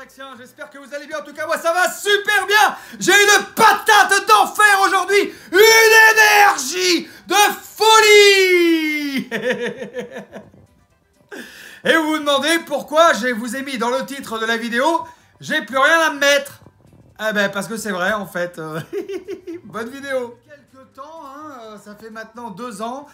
Rexiens, j'espère que vous allez bien. En tout cas, moi ça va super bien. J'ai une patate d'enfer aujourd'hui. Une énergie de folie. Et vous vous demandez pourquoi je vous ai mis dans le titre de la vidéo j'ai plus rien à me mettre. Ah ben parce que c'est vrai en fait. Bonne vidéo. Quelques temps, hein, ça fait maintenant 2 ans.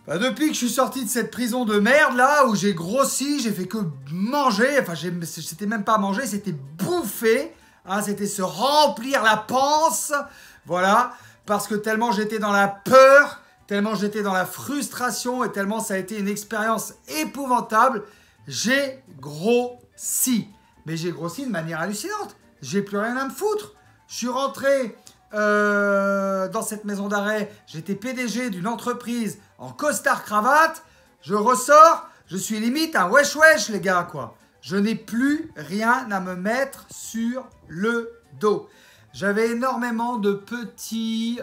Bah, depuis que je suis sorti de cette prison de merde là, où j'ai grossi, j'ai fait que manger, enfin c'était même pas manger, c'était bouffer, hein, c'était se remplir la panse, voilà, parce que tellement j'étais dans la peur, tellement j'étais dans la frustration et tellement ça a été une expérience épouvantable, j'ai grossi. Mais j'ai grossi de manière hallucinante, j'ai plus rien à me foutre, je suis rentré dans cette maison d'arrêt, j'étais PDG d'une entreprise en costard cravate, je ressors, je suis limite un wesh wesh les gars quoi. Je n'ai plus rien à me mettre sur le dos. J'avais énormément de petits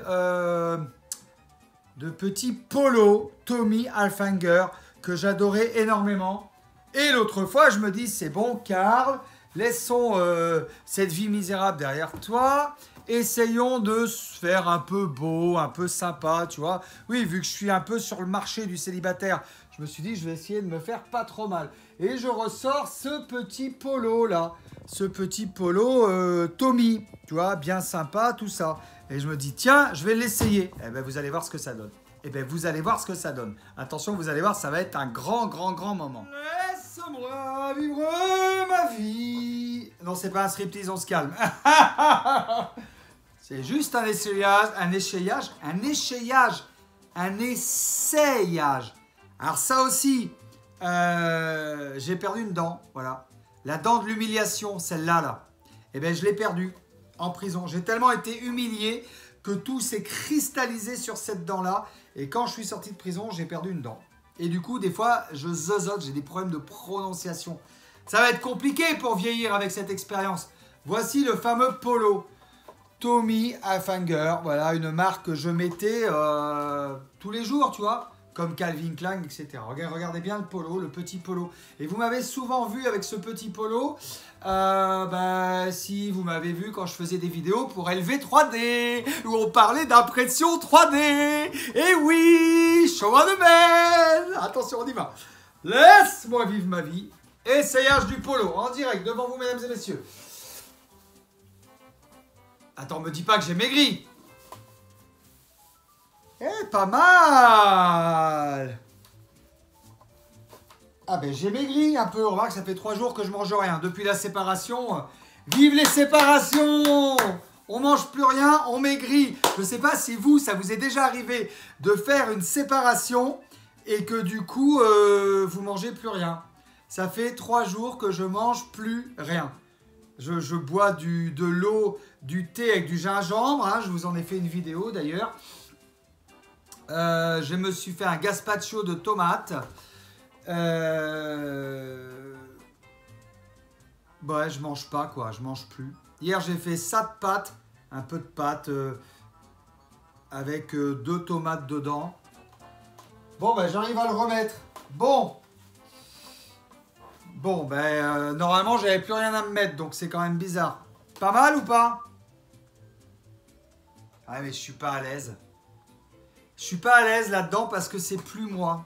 polos Tommy Hilfiger que j'adorais énormément. Et l'autre fois je me dis c'est bon Karl, laissons cette vie misérable derrière toi. Essayons de se faire un peu beau, un peu sympa, tu vois. Oui, vu que je suis un peu sur le marché du célibataire, je me suis dit, je vais essayer de me faire pas trop mal. Et je ressors ce petit polo là, ce petit polo Tommy, tu vois, bien sympa, tout ça. Et je me dis, tiens, je vais l'essayer. Eh bien, vous allez voir ce que ça donne. Eh bien, vous allez voir ce que ça donne. Attention, vous allez voir, ça va être un grand moment. Laisse-moi vivre ma vie. Non, c'est pas un striptease, on se calme. C'est juste un essayage. Alors ça aussi, j'ai perdu une dent, voilà. La dent de l'humiliation, celle-là, là. Eh bien, je l'ai perdue en prison. J'ai tellement été humilié que tout s'est cristallisé sur cette dent-là. Et quand je suis sorti de prison, j'ai perdu une dent. Et du coup, des fois, je zozote, j'ai des problèmes de prononciation. Ça va être compliqué pour vieillir avec cette expérience. Voici le fameux polo. Tommy Hilfiger, voilà, une marque que je mettais tous les jours, tu vois, comme Calvin Klein, etc. Regardez bien le polo, le petit polo. Et vous m'avez souvent vu avec ce petit polo, si vous m'avez vu quand je faisais des vidéos pour LV3D, où on parlait d'impression 3D. Et oui, show de man. Attention, on y va. Laisse-moi vivre ma vie. Essayage du polo, en direct, devant vous, mesdames et messieurs. Attends, me dis pas que j'ai maigri. Eh, pas mal. Ah ben j'ai maigri un peu. On remarque que ça fait 3 jours que je mange rien. Depuis la séparation. Vive les séparations. On mange plus rien, on maigrit. Je sais pas si vous, ça vous est déjà arrivé de faire une séparation et que du coup, vous mangez plus rien. Ça fait 3 jours que je mange plus rien. Je bois de l'eau, du thé avec du gingembre, hein, je vous en ai fait une vidéo d'ailleurs. Je me suis fait un gazpacho de tomates. Ouais, je mange pas quoi, je mange plus. Hier j'ai fait ça de pâtes, un peu de pâtes avec 2 tomates dedans. Bon ben j'arrive à le remettre. Bon, normalement, j'avais plus rien à me mettre, donc c'est quand même bizarre. Pas mal ou pas? Ah, mais je suis pas à l'aise. Je suis pas à l'aise là-dedans parce que c'est plus moi.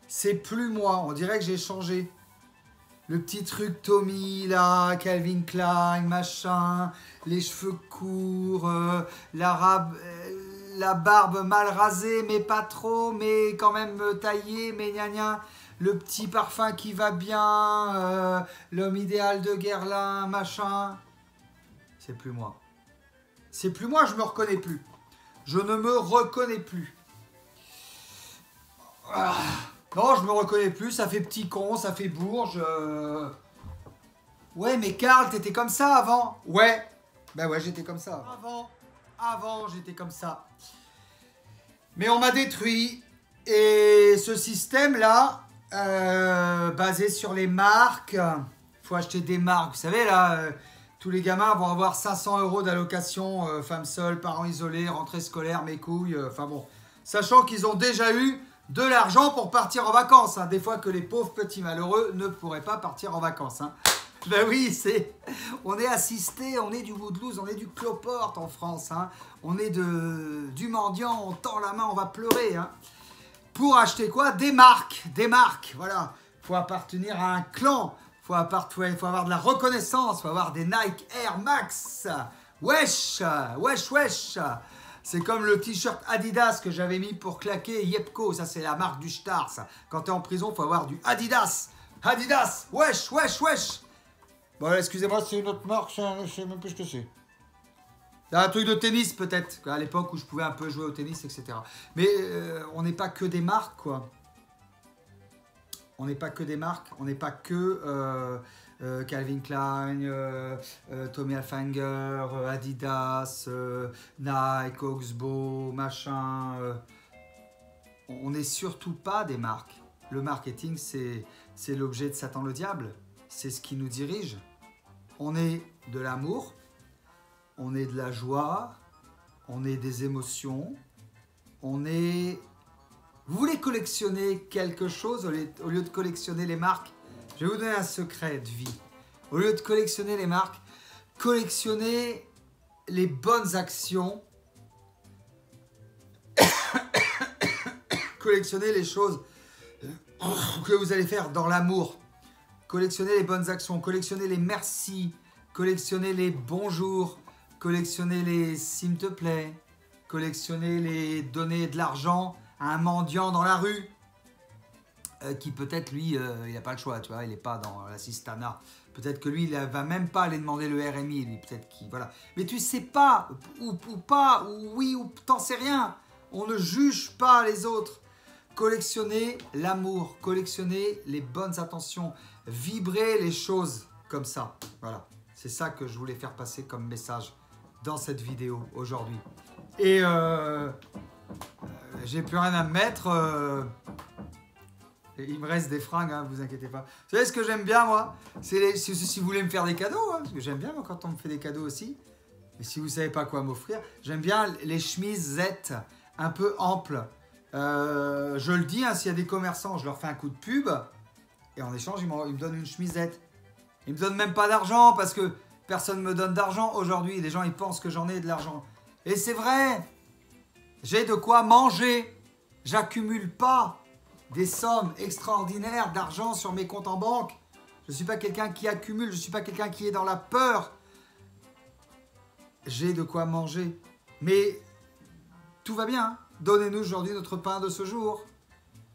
C'est plus moi. On dirait que j'ai changé. Le petit truc Tommy, là, Calvin Klein, machin, les cheveux courts, la barbe mal rasée, mais pas trop, mais quand même taillée, mais gna gna. Le petit parfum qui va bien, l'homme idéal de Guerlain, machin. C'est plus moi. C'est plus moi, je me reconnais plus. Je ne me reconnais plus. Ah. Non, je me reconnais plus, ça fait petit con, ça fait bourge. Ouais, mais Karl, t'étais comme ça avant. Ouais, ben ouais, j'étais comme ça. Avant, j'étais comme ça. Mais on m'a détruit. Et ce système-là... basé sur les marques, faut acheter des marques, vous savez là, tous les gamins vont avoir 500 € d'allocation, femmes seules, parents isolés, rentrée scolaire, mes couilles, enfin bon, sachant qu'ils ont déjà eu de l'argent pour partir en vacances, hein, des fois que les pauvres petits malheureux ne pourraient pas partir en vacances, hein. Ben oui, on est assisté, on est du Woodloose, on est du cloporte en France. Hein. On est du mendiant, on tend la main, on va pleurer. Hein. Pour acheter quoi? Des marques, voilà. Il faut appartenir à un clan, il faut avoir de la reconnaissance, il faut avoir des Nike Air Max. Wesh. C'est comme le t-shirt Adidas que j'avais mis pour claquer Yepco, ça c'est la marque du Star, ça. Quand t'es en prison, il faut avoir du Adidas. Adidas, wesh. Bon, excusez-moi, c'est une autre marque, je sais même plus ce que c'est. C'est un truc de tennis peut-être, à l'époque où je pouvais un peu jouer au tennis, etc. Mais on n'est pas que des marques, quoi. On n'est pas que des marques, on n'est pas que Calvin Klein, Tommy Hilfiger, Adidas, Nike, Oxbow, machin. On n'est surtout pas des marques. Le marketing, c'est l'objet de Satan le diable. C'est ce qui nous dirige. On est de l'amour, on est de la joie, on est des émotions, on est... Vous voulez collectionner quelque chose au lieu de collectionner les marques? Je vais vous donner un secret de vie. Au lieu de collectionner les marques, collectionnez les bonnes actions. Collectionnez les choses que vous allez faire dans l'amour. Collectionnez les bonnes actions, collectionnez les merci, collectionnez les bonjours, collectionnez les s'il te plaît, collectionnez les donner de l'argent à un mendiant dans la rue qui peut-être lui, il n'a pas le choix, tu vois, il n'est pas dans l'assistanat. Peut-être que lui, il ne va même pas aller demander le RMI, lui, peut-être qu'il, voilà. Mais tu sais pas, ou pas, ou oui, ou t'en sais rien. On ne juge pas les autres. Collectionnez l'amour, collectionnez les bonnes intentions, vibrez les choses comme ça. Voilà, c'est ça que je voulais faire passer comme message dans cette vidéo aujourd'hui. Et j'ai plus rien à me mettre. Il me reste des fringues, hein, vous inquiétez pas. Vous savez ce que j'aime bien, moi? C'est si vous voulez me faire des cadeaux, hein, parce que j'aime bien moi, quand on me fait des cadeaux aussi. Et si vous savez pas quoi m'offrir, j'aime bien les chemisettes un peu amples. Je le dis, hein, s'il y a des commerçants, je leur fais un coup de pub. Et en échange, ils me donnent une chemisette. Ils me donnent même pas d'argent, parce que personne ne me donne d'argent aujourd'hui. Les gens, ils pensent que j'en ai de l'argent. Et c'est vrai. J'ai de quoi manger. J'accumule pas des sommes extraordinaires d'argent sur mes comptes en banque. Je ne suis pas quelqu'un qui accumule, je ne suis pas quelqu'un qui est dans la peur. J'ai de quoi manger. Mais tout va bien. Hein. Donnez-nous aujourd'hui notre pain de ce jour.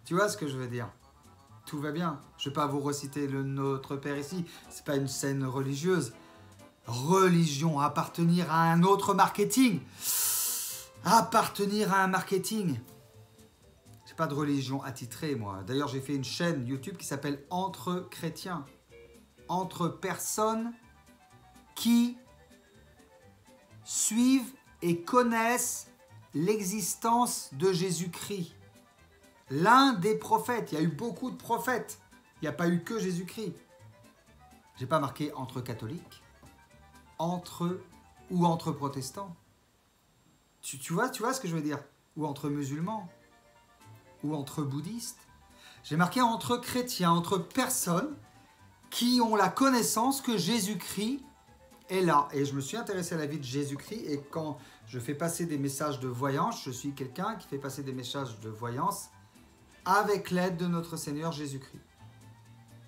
Tu vois ce que je veux dire? Tout va bien. Je ne vais pas vous reciter le Notre Père ici. Ce n'est pas une scène religieuse. Religion, appartenir à un autre marketing. Appartenir à un marketing. Pas de religion attitrée, moi. D'ailleurs, j'ai fait une chaîne YouTube qui s'appelle Entre chrétiens. Entre personnes qui suivent et connaissent l'existence de Jésus-Christ. L'un des prophètes. Il y a eu beaucoup de prophètes. Il n'y a pas eu que Jésus-Christ. J'ai pas marqué entre catholiques, entre ou entre protestants. Tu vois ce que je veux dire? Ou entre musulmans. Ou entre bouddhistes. J'ai marqué entre chrétiens, entre personnes qui ont la connaissance que Jésus-Christ est là. Et je me suis intéressé à la vie de Jésus-Christ et quand je fais passer des messages de voyance, je suis quelqu'un qui fait passer des messages de voyance avec l'aide de notre Seigneur Jésus-Christ.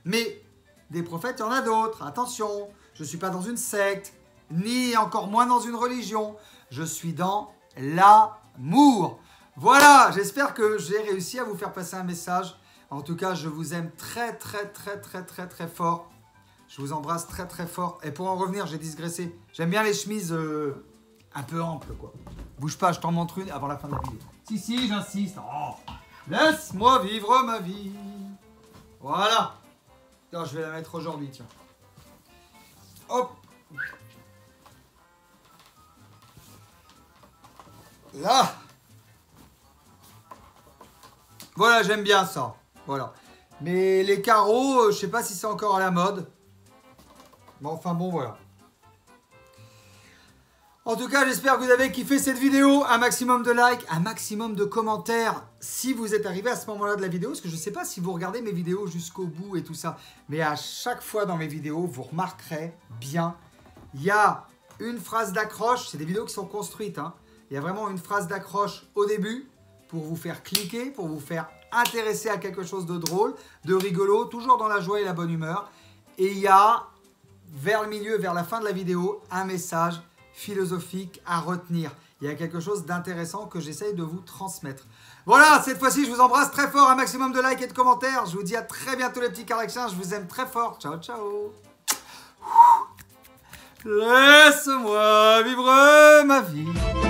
Mais des prophètes, il y en a d'autres. Attention, je ne suis pas dans une secte, ni encore moins dans une religion. Je suis dans l'amour. Voilà, j'espère que j'ai réussi à vous faire passer un message. En tout cas, je vous aime très fort. Je vous embrasse très fort. Et pour en revenir, j'ai digressé. J'aime bien les chemises un peu amples, quoi. Bouge pas, je t'en montre une avant la fin de la vidéo. Si, j'insiste. Oh, laisse-moi vivre ma vie. Voilà. Non, je vais la mettre aujourd'hui, tiens. Hop. Là. Voilà, j'aime bien ça. Voilà. Mais les carreaux, je sais pas si c'est encore à la mode. Bon, enfin bon, voilà. En tout cas, j'espère que vous avez kiffé cette vidéo. Un maximum de likes, un maximum de commentaires si vous êtes arrivé à ce moment-là de la vidéo. Parce que je ne sais pas si vous regardez mes vidéos jusqu'au bout et tout ça. Mais à chaque fois dans mes vidéos, vous remarquerez bien, il y a une phrase d'accroche. C'est des vidéos qui sont construites, hein. Il y a vraiment une phrase d'accroche au début pour vous faire cliquer, pour vous faire intéresser à quelque chose de drôle, de rigolo, toujours dans la joie et la bonne humeur. Et il y a, vers le milieu, vers la fin de la vidéo, un message philosophique à retenir. Il y a quelque chose d'intéressant que j'essaye de vous transmettre. Voilà, cette fois-ci, je vous embrasse très fort. Un maximum de likes et de commentaires. Je vous dis à très bientôt les petits Cardaxiens. Je vous aime très fort. Ciao, ciao. Laisse-moi vivre ma vie.